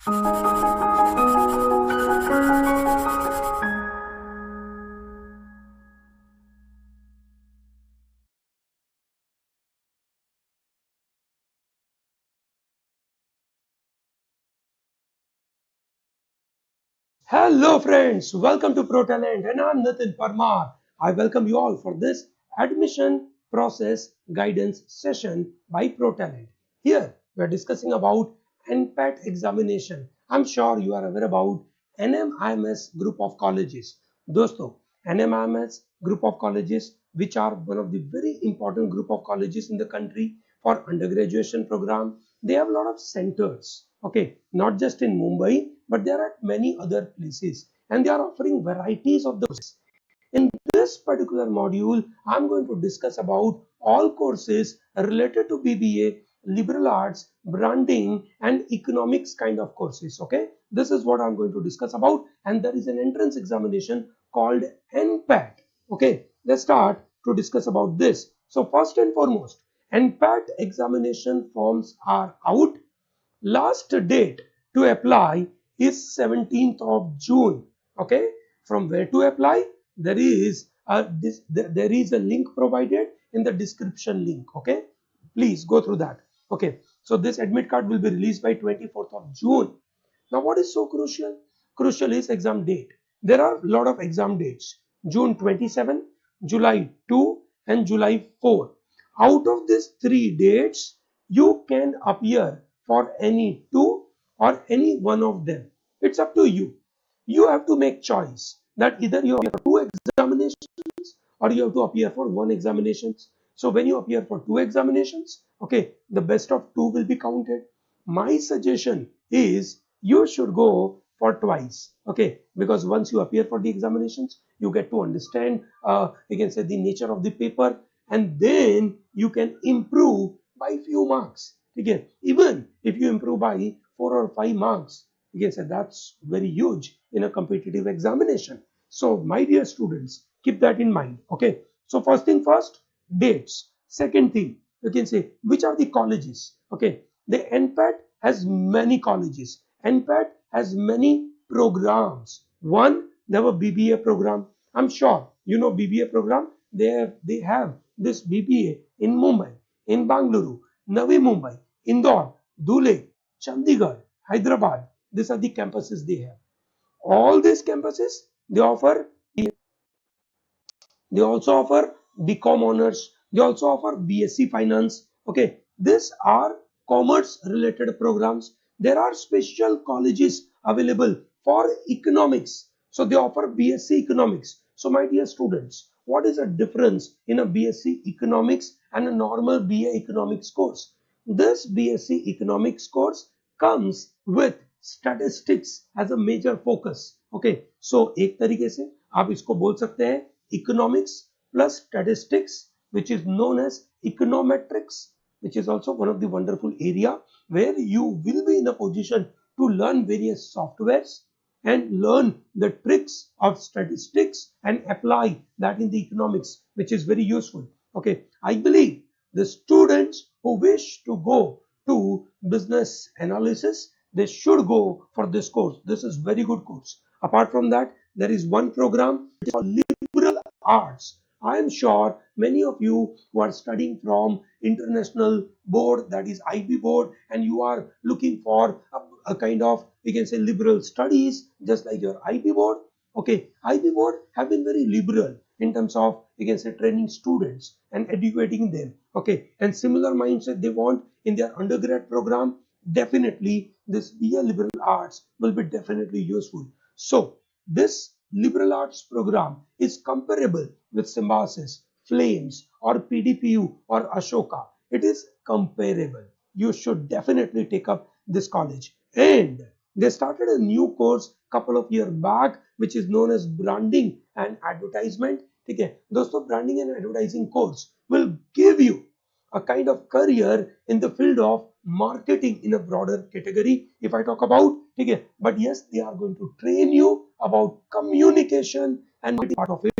Hello friends, welcome to ProTalent and I'm Nitin Parmar. I welcome you all for this admission process guidance session by ProTalent. Here we are discussing about NPAT examination. I'm sure you are aware about NMIMS group of colleges. दोस्तों, NMIMS group of colleges which are one of the very important group of colleges in the country for undergraduation program. They have a lot of centers, okay, not just in Mumbai, but there are many other places, and they are offering varieties of the courses. In this particular module, I'm going to discuss about all courses related to BBA, liberal arts, branding, and economics kind of courses. Okay, this is what I'm going to discuss about, and there is an entrance examination called NPAT. Okay, let's start to discuss about this. So first and foremost, NPAT examination forms are out. Last date to apply is 17th of June. Okay, from where to apply? There is a link provided in the description link. Okay, please go through that. Okay, so this admit card will be released by 24th of June. Now what is so crucial? Crucial is exam date. There are a lot of exam dates: June 27, July 2, and July 4. Out of these three dates, you can appear for any two or any one of them. It's up to you. You have to make choice that either you appear for two examinations or you have to appear for one examinations. So when you appear for two examinations, okay, the best of two will be counted. My suggestion is you should go for twice, okay, because once you appear for the examinations, you get to understand, you can say, the nature of the paper, and then you can improve by few marks. Okay, even if you improve by 4 or 5 marks, you can say that's very huge in a competitive examination. So my dear students, keep that in mind. Okay, so first thing first, dates. Second thing, you can say which are the colleges. Okay, the NPAT has many colleges. NPAT has many programs. One, they have a BBA program. I'm sure you know BBA program. They have this BBA in Mumbai, in Bangalore, Navi Mumbai, Indore, Dhule, Chandigarh, Hyderabad. These are the campuses they have. All these campuses, they offer, they also offer BCom honors. They also offer BSc finance. Okay, these are commerce related programs. There are special colleges available for economics. So they offer BSc economics. So my dear students, what is the difference in a BSc economics and a normal BA economics course? This BSc economics course comes with statistics as a major focus. Okay, so एक तरीके से आप इसको बोल सकते हैं economics plus statistics, which is known as econometrics, which is also one of the wonderful area where you will be in a position to learn various softwares and learn the tricks of statistics and apply that in the economics, which is very useful. Okay, I believe the students who wish to go to business analysis, they should go for this course. This is very good course. Apart from that, there is one program for liberal arts. I am sure many of you who are studying from international board, that is IB board, and you are looking for a kind of, we can say, liberal studies, just like your IB board. Okay, IB board have been very liberal in terms of, you can say, training students and educating them. Okay, and similar mindset they want in their undergrad program. Definitely, this BA liberal arts will be definitely useful. So this liberal arts program is comparable with Symbiosis, Flames, or PDPU or Ashoka. It is comparable. You should definitely take up this college. And they started a new course couple of years back, which is known as branding and advertisement. Okay, दोस्तों, branding and advertising course will give you a kind of career in the field of marketing in a broader category, if I talk about. Okay, but yes, they are going to train you about communication and part of it.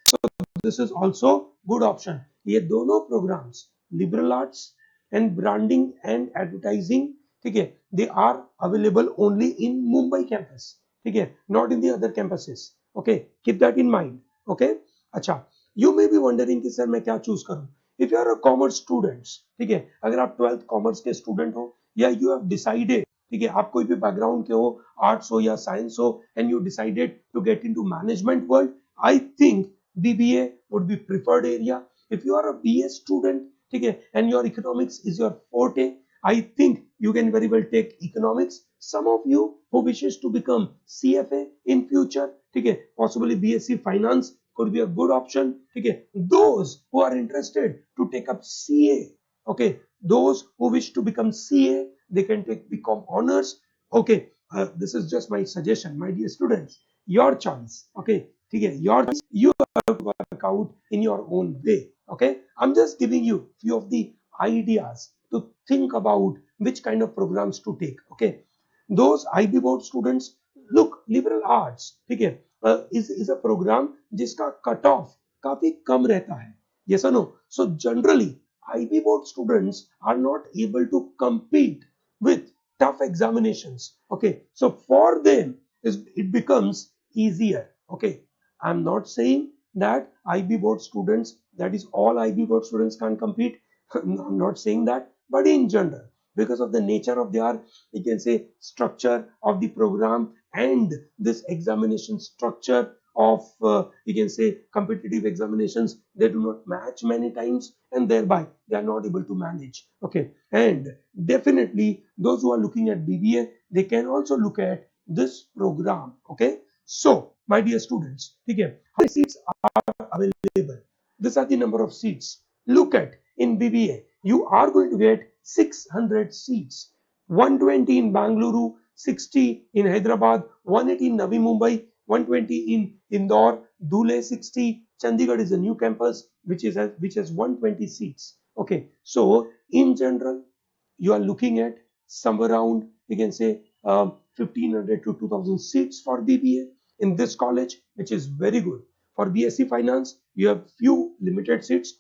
So this is also good option. ये दोनों programs, liberal arts and branding and advertising, ठीक है, they are available only in Mumbai campus, ठीक है, not in the other campuses. Okay, keep that in mind. Okay, अच्छा, you may be wondering कि sir मैं क्या चूज करूं. If you are a commerce students, ठीक है, अगर आप 12th कॉमर्स के स्टूडेंट हो या you have decided, ठीक है, आप कोई भी बैकग्राउंड के हो, आर्ट्स हो या साइंस हो, and you decided to get into management world, I think BBA would be preferred area. If you are a BA student, ठीक है, and your economics is your forte, I think you can very well take economics. Some of you who wishes to become CFA in future, ठीक है, possibly BSc finance could be a good option, ठीक है. Those who are interested to take up CA, okay, those who wish to become CA, they can take BCom honors. Okay, this is just my suggestion, my dear students. Your choice, okay, ठीक है, your choice. You have to work out in your own way. Okay, I'm just giving you few of the ideas to think about which kind of programs to take. Okay, those IB board students, look, liberal arts, ठीक है, is a program जिसका cut off काफी कम रहता है. Yes or no? So generally IB board students are not able to compete with tough examinations. Okay, so for them it becomes easier. Okay, I'm not saying that IB board students, that is all IB board students can compete. I'm not saying that, but in general, because of the nature of their, you can say, structure of the program and this examination structure of, you can say, competitive examinations, they do not match many times, and thereby they are not able to manage. Okay, and definitely those who are looking at BBA, they can also look at this program. Okay, so my dear students, okay, how many seats are available? These are the number of seats. Look at, in BBA you are going to get 600 seats. 120 in Bangalore, 60 in Hyderabad, 180 in Navi Mumbai, 120 in Indore, Dhule 60. Chandigarh is a new campus which has 120 seats. Okay, so in general you are looking at somewhere around, you can say, 1500 to 2000 seats for BBA in this college, which is very good. For BSc finance you have few limited seats.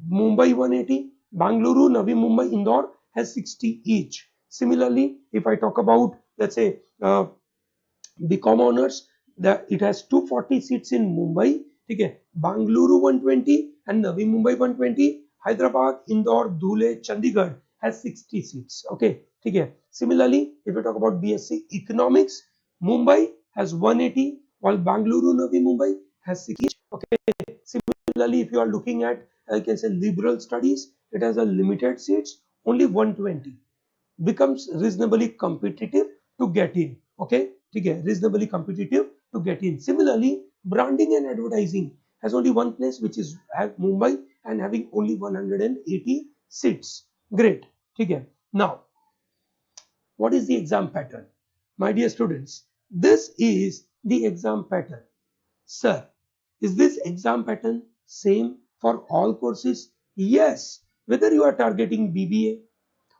Mumbai 180, Bangalore, Navi Mumbai, Indore has 60 each. Similarly, if I talk about, let's say, BCom honors, that it has 240 seats in Mumbai, okay, Bangalore 120 and Navi Mumbai 120, Hyderabad, Indore, Dhule, Chandigarh has 60 seats. Okay, okay. Similarly, if you talk about BSc economics, Mumbai has 180 while Bangalore, Navi Mumbai has 60. Okay, similarly, if you are looking at, I can say, liberal studies, it has a limited seats, only 120, becomes reasonably competitive to get in. Okay, okay, reasonably competitive to get in. Similarly, branding and advertising has only one place, which is at Mumbai, and having only 180 seats. Great. Okay, now what is the exam pattern? My dear students, this is the exam pattern. Sir, is this exam pattern same for all courses? Yes, whether you are targeting BBA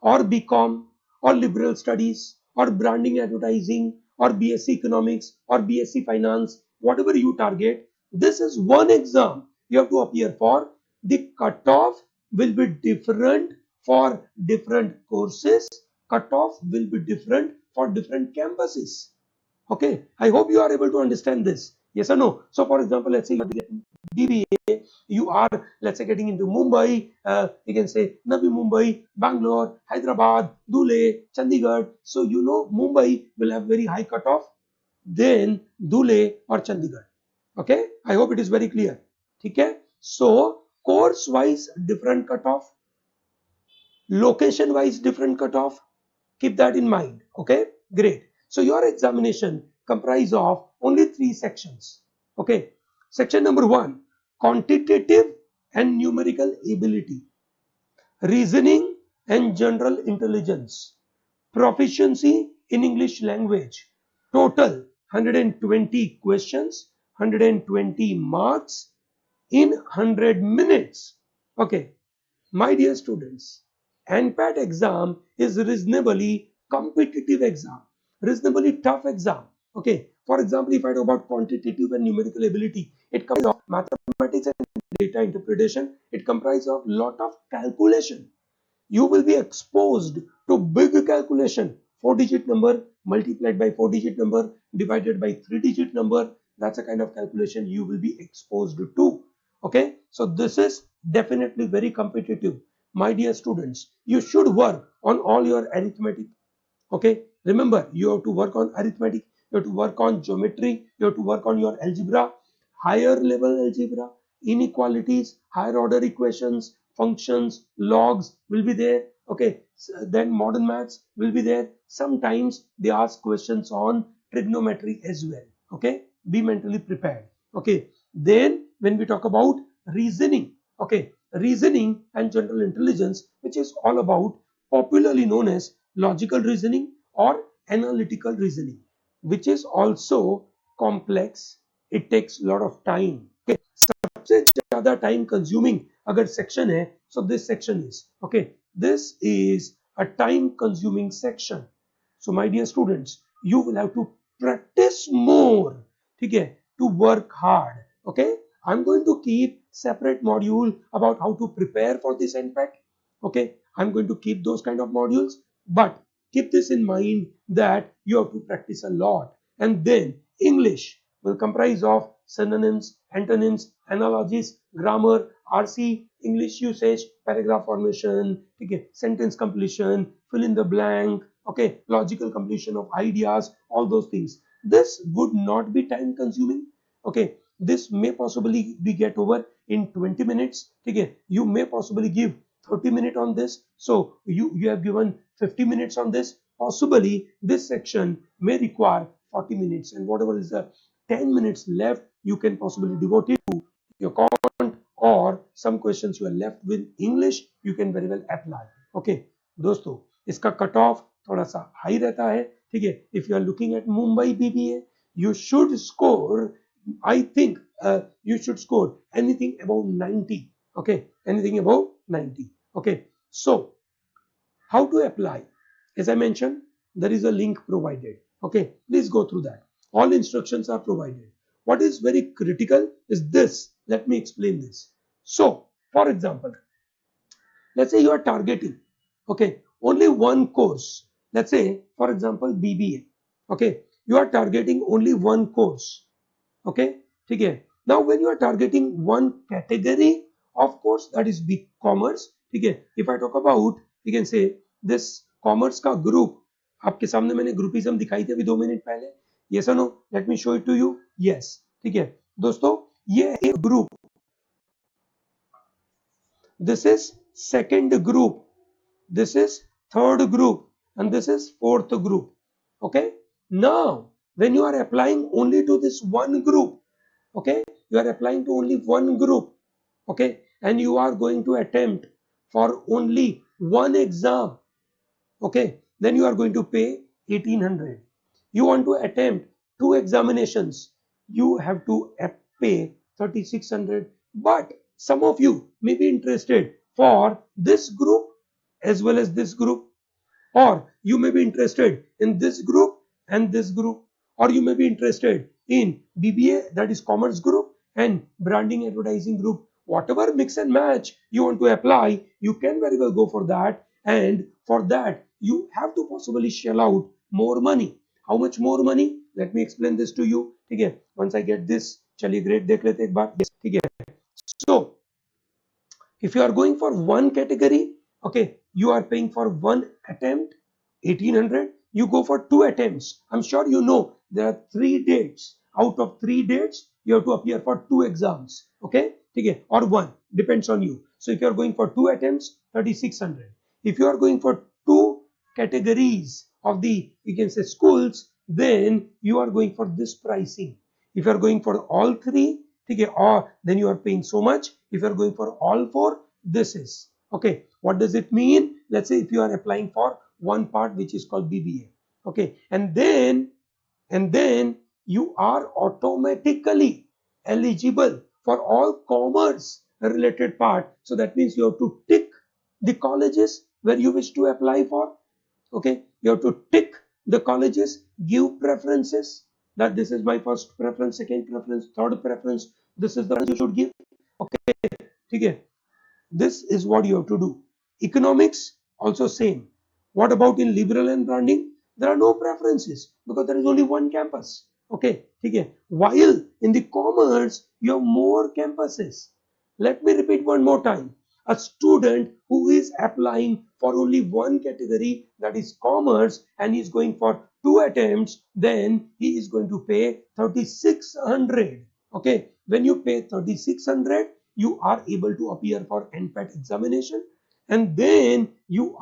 or BCom or liberal studies or branding advertising or BSc economics or BSc finance, whatever you target, this is one exam you have to appear for. The cutoff will be different for different courses. Cutoff will be different for different campuses. Okay, I hope you are able to understand this. Yes or no? So, for example, let's say you are getting BBA, you are, let's say, getting into Mumbai, you can say Navi Mumbai, Bangalore, Hyderabad, Dhule, Chandigarh. So, you know, Mumbai will have very high cutoff, then Dhule or Chandigarh. Okay, I hope it is very clear. Okay, so course wise different cutoff, location wise different cutoff. Keep that in mind. Okay, great. So your examination comprise of only three sections. Okay, section number 1, quantitative and numerical ability, reasoning and general intelligence, proficiency in English language. Total 120 questions, 120 marks in 100 minutes. Okay, my dear students, NPAT exam is reasonably competitive exam, reasonably tough exam. Okay, for example, if I talk about quantitative and numerical ability, it comprises of mathematics and data interpretation. It comprises of lot of calculation. you will be exposed to big calculation, 4-digit number multiplied by 4-digit number divided by 3-digit number. That's a kind of calculation you will be exposed to. Okay, so this is definitely very competitive. My dear students, you should work on all your arithmetic. Okay, remember, you have to work on arithmetic, you have to work on geometry, you have to work on your algebra, higher level algebra, inequalities, higher order equations, functions, logs will be there. Okay, then modern maths will be there. Sometimes they ask questions on trigonometry as well. Okay, be mentally prepared. Okay, then when we talk about reasoning, okay, reasoning and general intelligence, which is all about popularly known as logical reasoning or analytical reasoning, which is also complex. It takes a lot of time. Okay, सबसे ज़्यादा time consuming अगर section है, so this section is, okay, this is a time consuming section. So my dear students, you will have to practice more, ठीक है, to work hard. Okay, I'm going to keep separate module about how to prepare for this NPAT. Okay, I'm going to keep those kind of modules, but keep this in mind that you have to practice a lot. And then English will comprise of synonyms, antonyms, analogies, grammar, RC, English usage, paragraph formation, okay, sentence completion, fill in the blank, okay, logical completion of ideas, all those things. This would not be time consuming. Okay, this may possibly be get over in 20 minutes. Okay, you may possibly give 30 minutes on this, so you have given 50 minutes on this. Possibly this section may require 40 minutes, and whatever is the 10 minutes left, you can possibly devote it to your content, or some questions you are left with English you can very well apply. Okay दोस्तों, इसका cut off थोड़ा सा high रहता है. ठीक है, if you are looking at Mumbai BBA, you should score, I think you should score anything above 90. Okay, anything above 90. Okay, so how to apply? As I mentioned, there is a link provided. Okay, please go through that. All instructions are provided. What is very critical is this. Let me explain this. So, for example, let's say you are targeting, okay, only one course. Let's say, for example, BBA. Okay, you are targeting only one course. Okay, okay. Now, when you are targeting one category of course, that is big commerce. Okay, if I talk about, you can say this commerce का group, आपके सामने मैंने groupism दिखाई थी अभी 2 minute पहले. Yes or no? Let me show it to you. Yes. ठीक है दोस्तों, ये एक group, this is second group, this is third group, and this is fourth group. Okay, now when you are applying only to this one group, okay, you are applying to only one group, okay, and you are going to attempt for only one exam, okay, then you are going to pay 1800. You want to attempt two examinations, you have to pay 3600. But some of you may be interested for this group as well as this group, or you may be interested in this group and this group, or you may be interested in BBA, that is commerce group, and branding advertising group. Whatever mix and match you want to apply, you can very well go for that, and for that you have to possibly shell out more money. How much more money? Let me explain this to you. Okay, once I get this, चलिए grade देख लेते एक बार. ठीक है, so if you are going for one category, okay, you are paying for one attempt 1800. You go for two attempts, I'm sure you know there are 3 dates. Out of 3 dates you have to appear for two exams. Okay, okay, or one, depends on you. So if you are going for two attempts, 3600. If you are going for two categories of the, you can say, schools, then you are going for this pricing. If you are going for all three, okay, or then you are paying so much. If you are going for all four, this is okay. What does it mean? Let's say if you are applying for one part which is called BBA, okay, and then you are automatically eligible for all commerce related part. So that means you have to tick the colleges where you wish to apply for. Okay, you have to tick the colleges, give preferences, that this is my first preference, second preference, third preference, this is the one you should give. Okay, okay, this is what you have to do. Economics, also same. What about in liberal and branding? There are no preferences because there is only one campus. Okay, okay. While in the commerce, you have more campuses. Let me repeat one more time. A student who is applying for only one category, that is commerce, and is going for 2 attempts, then he is going to pay 3600. Okay, when you pay 3600, you are able to appear for NPAT examination, and then you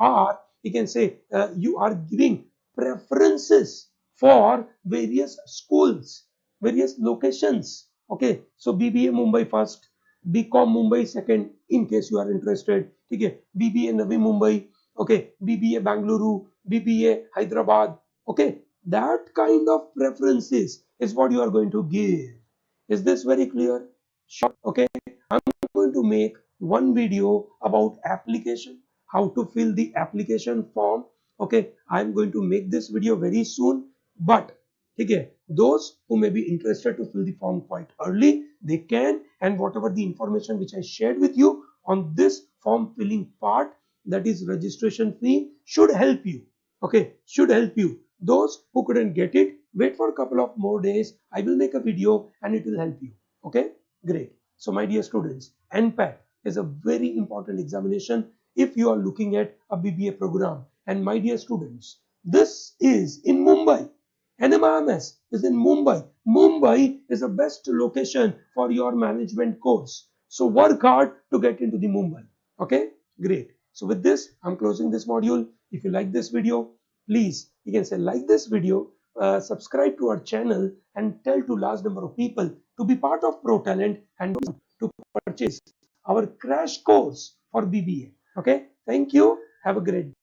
can say you are giving preferences for various schools, various locations. Okay, so BBA Mumbai first, BCom Mumbai second, in case you are interested. Okay, BBA Navi Mumbai, okay, BBA Bangalore, BBA Hyderabad. Okay, that kind of preferences is what you are going to give. Is this very clear? Sure. Okay, I'm going to make one video about application, how to fill the application form. Okay, I'm going to make this video very soon, but okay, those who may be interested to fill the form quite early, they can, and whatever the information which I shared with you on this form filling part, that is registration fee, should help you. Okay, should help you. Those who couldn't get it, wait for a couple of more days. I will make a video and it will help you. Okay, great. So my dear students, NPAT is a very important examination if you are looking at a BBA program. And my dear students, this is in Mumbai. NMIMS is in Mumbai. Mumbai is the best location for your management course. So work hard to get into the Mumbai. Okay, great. So with this, I'm closing this module. If you like this video, please, you can say like this video, subscribe to our channel, and tell to large number of people to be part of ProTalent and to purchase our crash course for BBA. Okay, thank you. Have a great day.